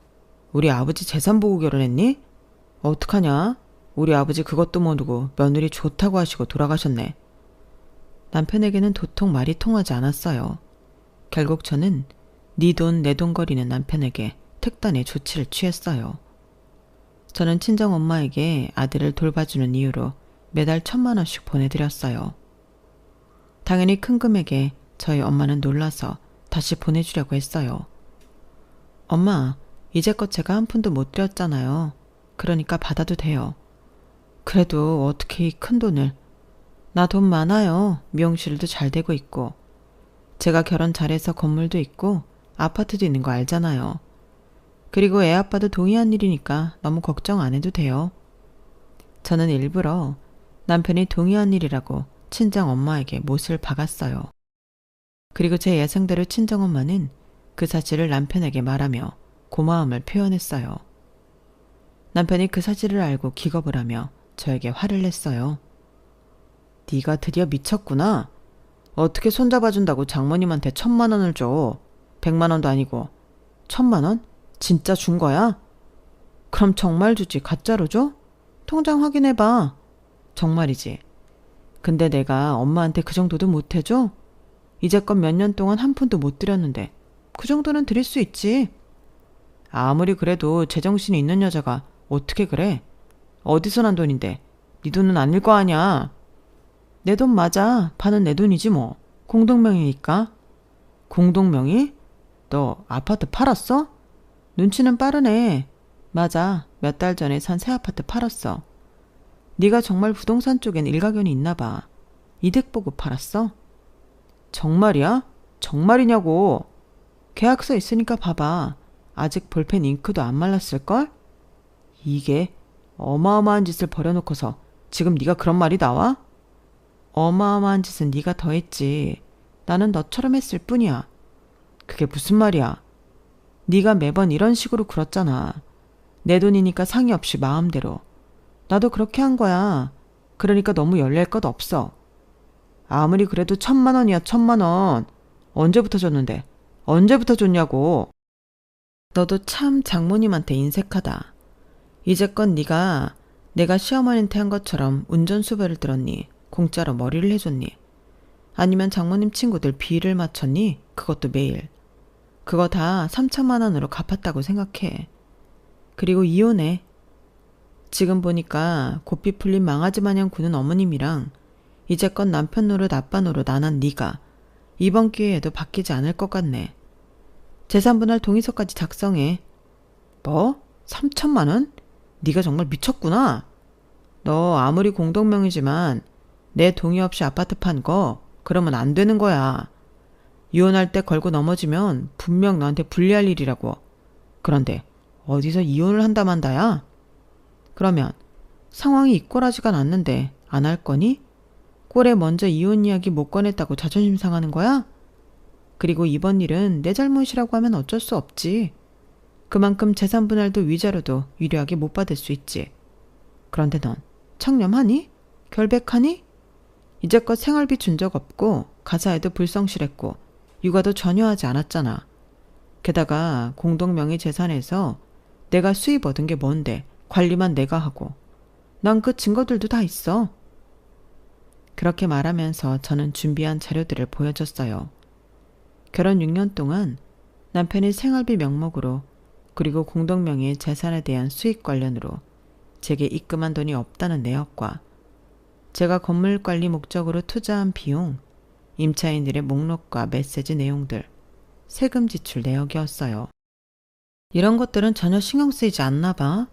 우리 아버지 재산 보고 결혼했니? 어떡하냐? 우리 아버지 그것도 모르고 며느리 좋다고 하시고 돌아가셨네. 남편에게는 도통 말이 통하지 않았어요. 결국 저는 네 돈 내 돈 거리는 남편에게 특단의 조치를 취했어요. 저는 친정엄마에게 아들을 돌봐주는 이유로 매달 1,000만 원씩 보내드렸어요. 당연히 큰 금액에 저희 엄마는 놀라서 다시 보내주려고 했어요. 엄마, 이제껏 제가 한 푼도 못 드렸잖아요. 그러니까 받아도 돼요. 그래도 어떻게 이 큰 돈을. 나 돈 많아요. 미용실도 잘 되고 있고. 제가 결혼 잘해서 건물도 있고 아파트도 있는 거 알잖아요. 그리고 애 아빠도 동의한 일이니까 너무 걱정 안 해도 돼요. 저는 일부러 남편이 동의한 일이라고 친정엄마에게 못을 박았어요. 그리고 제 예상대로 친정엄마는 그 사실을 남편에게 말하며 고마움을 표현했어요. 남편이 그 사실을 알고 기겁을 하며 저에게 화를 냈어요. 네가 드디어 미쳤구나. 어떻게 손잡아준다고 장모님한테 1,000만 원을 줘. 100만 원도 아니고. 1,000만 원? 진짜 준 거야? 그럼 정말 주지 가짜로 줘? 통장 확인해봐. 정말이지. 근데 내가 엄마한테 그 정도도 못 해줘? 이제껏 몇 년 동안 한 푼도 못 드렸는데 그 정도는 드릴 수 있지. 아무리 그래도 제정신이 있는 여자가 어떻게 그래? 어디서 난 돈인데 네 돈은 아닐 거 아니야. 내 돈 맞아. 반은 내 돈이지 뭐. 공동명의니까. 공동명의? 너 아파트 팔았어? 눈치는 빠르네. 맞아. 몇 달 전에 산 새 아파트 팔았어. 네가 정말 부동산 쪽엔 일가견이 있나 봐. 이득 보고 팔았어? 정말이야? 정말이냐고. 계약서 있으니까 봐봐. 아직 볼펜 잉크도 안 말랐을걸? 이게 어마어마한 짓을 벌여놓고서 지금 네가 그런 말이 나와? 어마어마한 짓은 네가 더 했지. 나는 너처럼 했을 뿐이야. 그게 무슨 말이야? 네가 매번 이런 식으로 굴었잖아. 내 돈이니까 상의 없이 마음대로. 나도 그렇게 한 거야. 그러니까 너무 열낼 것 없어. 아무리 그래도 1,000만 원이야, 1,000만 원. 언제부터 줬는데? 언제부터 줬냐고. 너도 참 장모님한테 인색하다. 이제껏 네가 내가 시어머니한테 한 것처럼 운전수배를 들었니? 공짜로 머리를 해줬니? 아니면 장모님 친구들 비를 맞췄니? 그것도 매일. 그거 다 3,000만 원으로 갚았다고 생각해. 그리고 이혼해. 지금 보니까 고삐 풀린 망아지 마냥 구는 어머님이랑 이제껏 남편 노릇 아빠 노릇 안 한 네가 이번 기회에도 바뀌지 않을 것 같네. 재산분할 동의서까지 작성해. 뭐? 3,000만 원? 네가 정말 미쳤구나. 너 아무리 공동명의지만 내 동의 없이 아파트 판 거 그러면 안 되는 거야. 이혼할 때 걸고 넘어지면 분명 너한테 불리할 일이라고. 그런데 어디서 이혼을 한다 만다야? 그러면 상황이 이꼴하지가 않는데 안 할 거니? 꼴에 먼저 이혼 이야기 못 꺼냈다고 자존심 상하는 거야? 그리고 이번 일은 내 잘못이라고 하면 어쩔 수 없지. 그만큼 재산분할도 위자료도 유리하게 못 받을 수 있지. 그런데 넌 청렴하니? 결백하니? 이제껏 생활비 준 적 없고 가사에도 불성실했고 육아도 전혀 하지 않았잖아. 게다가 공동명의 재산에서 내가 수입 얻은 게 뭔데 관리만 내가 하고. 난 그 증거들도 다 있어. 그렇게 말하면서 저는 준비한 자료들을 보여줬어요. 결혼 6년 동안 남편이 생활비 명목으로 그리고 공동명의 재산에 대한 수익 관련으로 제게 입금한 돈이 없다는 내역과 제가 건물 관리 목적으로 투자한 비용, 임차인들의 목록과 메시지 내용들, 세금 지출 내역이었어요. 이런 것들은 전혀 신경 쓰이지 않나 봐.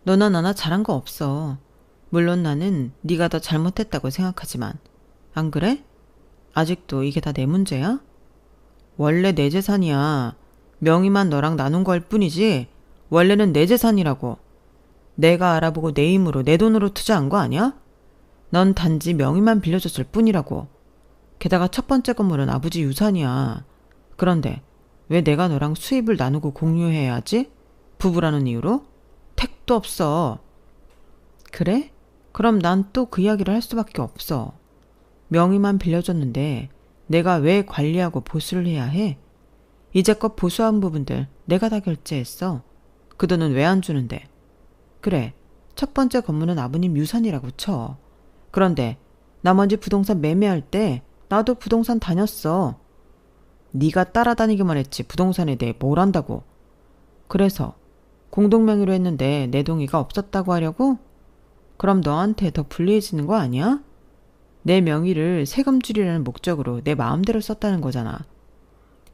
너나 나나 잘한 거 없어. 물론 나는 네가 더 잘못했다고 생각하지만. 안 그래? 아직도 이게 다 내 문제야? 원래 내 재산이야. 명의만 너랑 나눈 걸 뿐이지 원래는 내 재산이라고. 내가 알아보고 내 힘으로 내 돈으로 투자한 거 아니야? 넌 단지 명의만 빌려줬을 뿐이라고. 게다가 첫 번째 건물은 아버지 유산이야. 그런데 왜 내가 너랑 수입을 나누고 공유해야지? 부부라는 이유로? 택도 없어. 그래? 그럼 난 또 그 이야기를 할 수밖에 없어. 명의만 빌려줬는데 내가 왜 관리하고 보수를 해야 해? 이제껏 보수한 부분들 내가 다 결제했어. 그 돈은 왜 안 주는데? 그래, 첫 번째 건물은 아버님 유산이라고 쳐. 그런데 나머지 부동산 매매할 때 나도 부동산 다녔어. 네가 따라다니기만 했지 부동산에 대해 뭘 안다고. 그래서 공동명의로 했는데 내 동의가 없었다고 하려고? 그럼 너한테 더 불리해지는 거 아니야? 내 명의를 세금 줄이라는 목적으로 내 마음대로 썼다는 거잖아.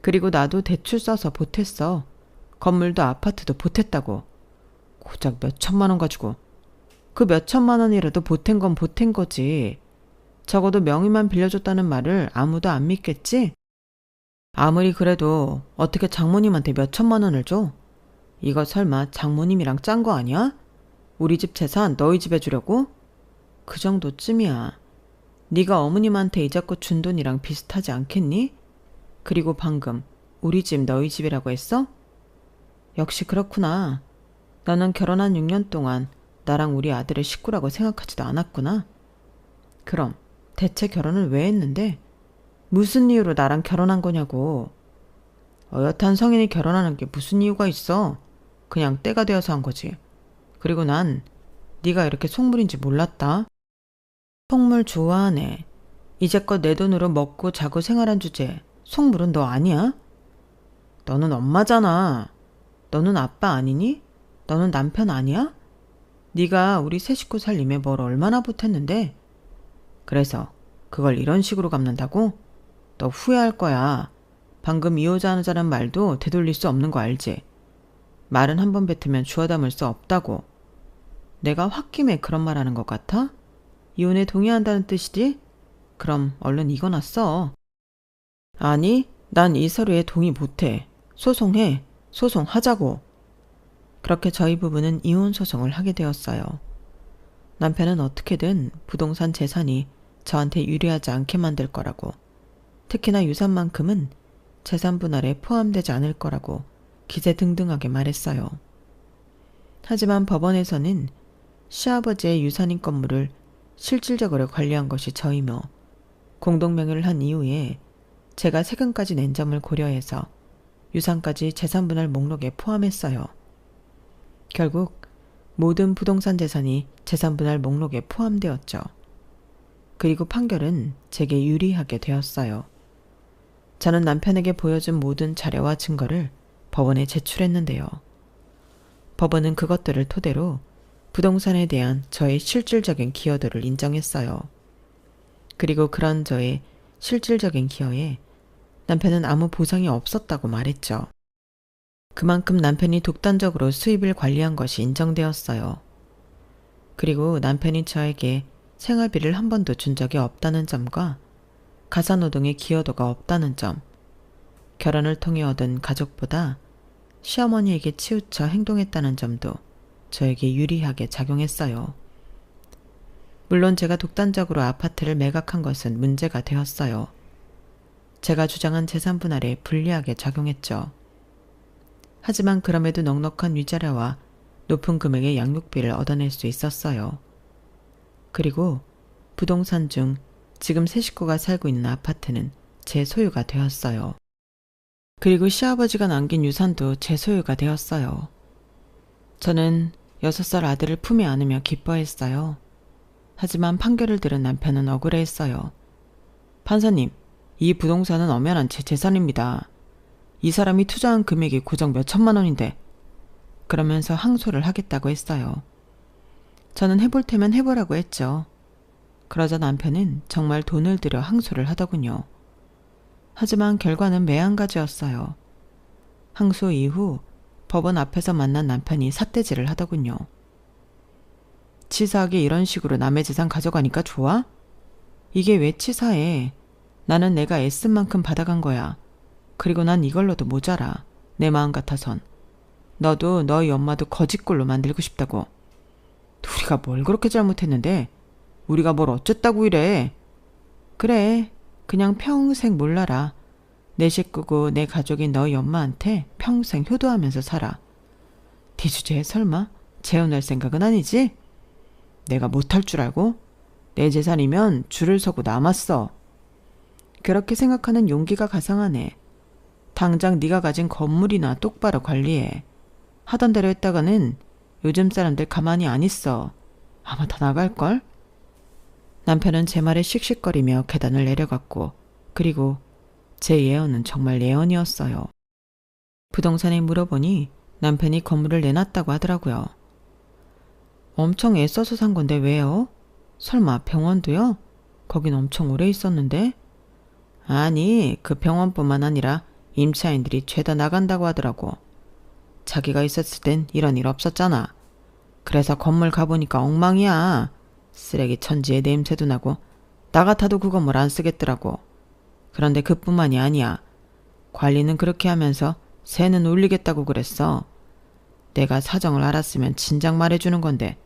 그리고 나도 대출 써서 보탰어. 건물도 아파트도 보탰다고. 고작 몇 천만 원 가지고. 그 몇 천만 원이라도 보탠 건 보탠 거지. 적어도 명의만 빌려줬다는 말을 아무도 안 믿겠지? 아무리 그래도 어떻게 장모님한테 몇 천만 원을 줘? 이거 설마 장모님이랑 짠 거 아니야? 우리 집 재산 너희 집에 주려고? 그 정도쯤이야. 네가 어머님한테 이자껏 준 돈이랑 비슷하지 않겠니? 그리고 방금 우리 집 너희 집이라고 했어? 역시 그렇구나. 너는 결혼한 6년 동안 나랑 우리 아들의 식구라고 생각하지도 않았구나. 그럼 대체 결혼을 왜 했는데? 무슨 이유로 나랑 결혼한 거냐고. 어엿한 성인이 결혼하는 게 무슨 이유가 있어. 그냥 때가 되어서 한 거지. 그리고 난 네가 이렇게 속물인지 몰랐다. 속물 좋아하네. 이제껏 내 돈으로 먹고 자고 생활한 주제에 속물은 너 아니야? 너는 엄마잖아. 너는 아빠 아니니? 너는 남편 아니야? 네가 우리 세 식구 살림에 뭘 얼마나 보탰는데? 그래서 그걸 이런 식으로 갚는다고? 너 후회할 거야. 방금 이혼하자는 말도 되돌릴 수 없는 거 알지? 말은 한 번 뱉으면 주워 담을 수 없다고. 내가 홧김에 그런 말 하는 것 같아? 이혼에 동의한다는 뜻이지? 그럼 얼른 이거나 써. 아니, 난 이 서류에 동의 못해. 소송해. 소송하자고. 그렇게 저희 부부는 이혼 소송을 하게 되었어요. 남편은 어떻게든 부동산 재산이 저한테 유리하지 않게 만들 거라고, 특히나 유산만큼은 재산 분할에 포함되지 않을 거라고 기세등등하게 말했어요. 하지만 법원에서는 시아버지의 유산인 건물을 실질적으로 관리한 것이 저이며 공동명의를 한 이후에 제가 세금까지 낸 점을 고려해서 유산까지 재산분할 목록에 포함했어요. 결국 모든 부동산 재산이 재산분할 목록에 포함되었죠. 그리고 판결은 제게 유리하게 되었어요. 저는 남편에게 보여준 모든 자료와 증거를 법원에 제출했는데요. 법원은 그것들을 토대로 부동산에 대한 저의 실질적인 기여도를 인정했어요. 그리고 그런 저의 실질적인 기여에 남편은 아무 보상이 없었다고 말했죠. 그만큼 남편이 독단적으로 수입을 관리한 것이 인정되었어요. 그리고 남편이 저에게 생활비를 한 번도 준 적이 없다는 점과 가사노동의 기여도가 없다는 점, 결혼을 통해 얻은 가족보다 시어머니에게 치우쳐 행동했다는 점도 저에게 유리하게 작용했어요. 물론 제가 독단적으로 아파트를 매각한 것은 문제가 되었어요. 제가 주장한 재산 분할에 불리하게 작용했죠. 하지만 그럼에도 넉넉한 위자료와 높은 금액의 양육비를 얻어낼 수 있었어요. 그리고 부동산 중 지금 세 식구가 살고 있는 아파트는 제 소유가 되었어요. 그리고 시아버지가 남긴 유산도 제 소유가 되었어요. 저는 6살 아들을 품에 안으며 기뻐했어요. 하지만 판결을 들은 남편은 억울해했어요. 판사님, 이 부동산은 엄연한 제 재산입니다. 이 사람이 투자한 금액이 고작 몇 천만 원인데. 그러면서 항소를 하겠다고 했어요. 저는 해볼 테면 해보라고 했죠. 그러자 남편은 정말 돈을 들여 항소를 하더군요. 하지만 결과는 매한가지였어요. 항소 이후 법원 앞에서 만난 남편이 삿대질을 하더군요. 치사하게 이런 식으로 남의 재산 가져가니까 좋아? 이게 왜 치사해? 나는 내가 애쓴 만큼 받아간 거야. 그리고 난 이걸로도 모자라. 내 마음 같아선. 너도 너희 엄마도 거짓골로 만들고 싶다고. 우리가 뭘 그렇게 잘못했는데? 우리가 뭘 어쨌다고 이래? 그래, 그냥 평생 몰라라. 내 식구고 내 가족인 너희 엄마한테 평생 효도하면서 살아. 네 주제에 설마 재혼할 생각은 아니지? 내가 못할 줄 알고? 내 재산이면 줄을 서고 남았어. 그렇게 생각하는 용기가 가상하네. 당장 네가 가진 건물이나 똑바로 관리해. 하던 대로 했다가는 요즘 사람들 가만히 안 있어. 아마 다 나갈걸? 남편은 제 말에 씩씩거리며 계단을 내려갔고, 그리고 제 예언은 정말 예언이었어요. 부동산에 물어보니 남편이 건물을 내놨다고 하더라고요. 엄청 애써서 산 건데 왜요? 설마 병원도요? 거긴 엄청 오래 있었는데? 아니, 그 병원뿐만 아니라 임차인들이 죄다 나간다고 하더라고. 자기가 있었을 땐 이런 일 없었잖아. 그래서 건물 가보니까 엉망이야. 쓰레기 천지에 냄새도 나고 나 같아도 그 건물 안 쓰겠더라고. 그런데 그뿐만이 아니야. 관리는 그렇게 하면서 세는 올리겠다고 그랬어. 내가 사정을 알았으면 진작 말해주는 건데.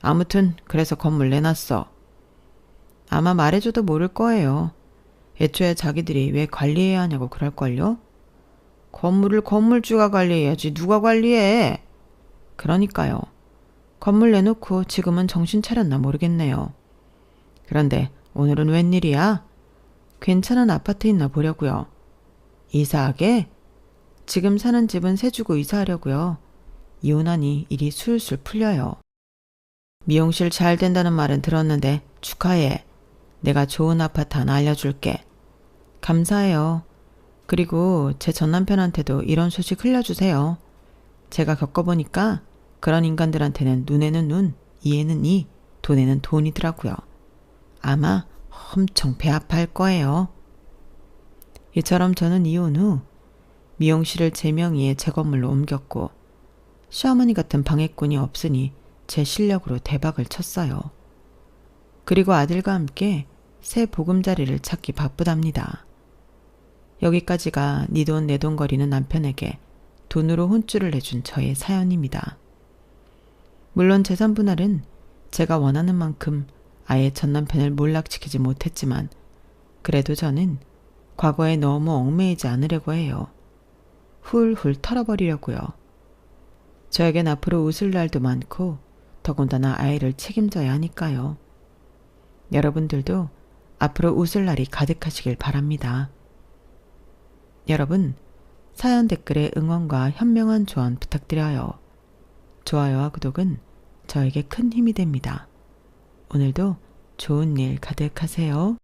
아무튼 그래서 건물 내놨어. 아마 말해줘도 모를 거예요. 애초에 자기들이 왜 관리해야 하냐고 그럴걸요? 건물을 건물주가 관리해야지 누가 관리해? 그러니까요. 건물 내놓고 지금은 정신 차렸나 모르겠네요. 그런데 오늘은 웬일이야? 괜찮은 아파트 있나 보려고요. 이사하게? 지금 사는 집은 새 주고 이사하려고요. 이혼하니 일이 술술 풀려요. 미용실 잘 된다는 말은 들었는데 축하해. 내가 좋은 아파트 하나 알려줄게. 감사해요. 그리고 제 전남편한테도 이런 소식 흘려주세요. 제가 겪어보니까 그런 인간들한테는 눈에는 눈, 이에는 이, 돈에는 돈이더라고요. 아마 엄청 배 아파할 거예요. 이처럼 저는 이혼 후 미용실을 제 명의의 제 건물로 옮겼고 시어머니 같은 방해꾼이 없으니 제 실력으로 대박을 쳤어요. 그리고 아들과 함께 새 보금자리를 찾기 바쁘답니다. 여기까지가 네 돈 내 돈 거리는 남편에게 돈으로 혼쭐을 내준 저의 사연입니다. 물론 재산 분할은 제가 원하는 만큼 아예 전 남편을 몰락시키지 못했지만 그래도 저는 과거에 너무 얽매이지 않으려고 해요. 훌훌 털어버리려고요. 저에겐 앞으로 웃을 날도 많고 더군다나 아이를 책임져야 하니까요. 여러분들도 앞으로 웃을 날이 가득하시길 바랍니다. 여러분, 사연 댓글에 응원과 현명한 조언 부탁드려요. 좋아요와 구독은 저에게 큰 힘이 됩니다. 오늘도 좋은 일 가득하세요.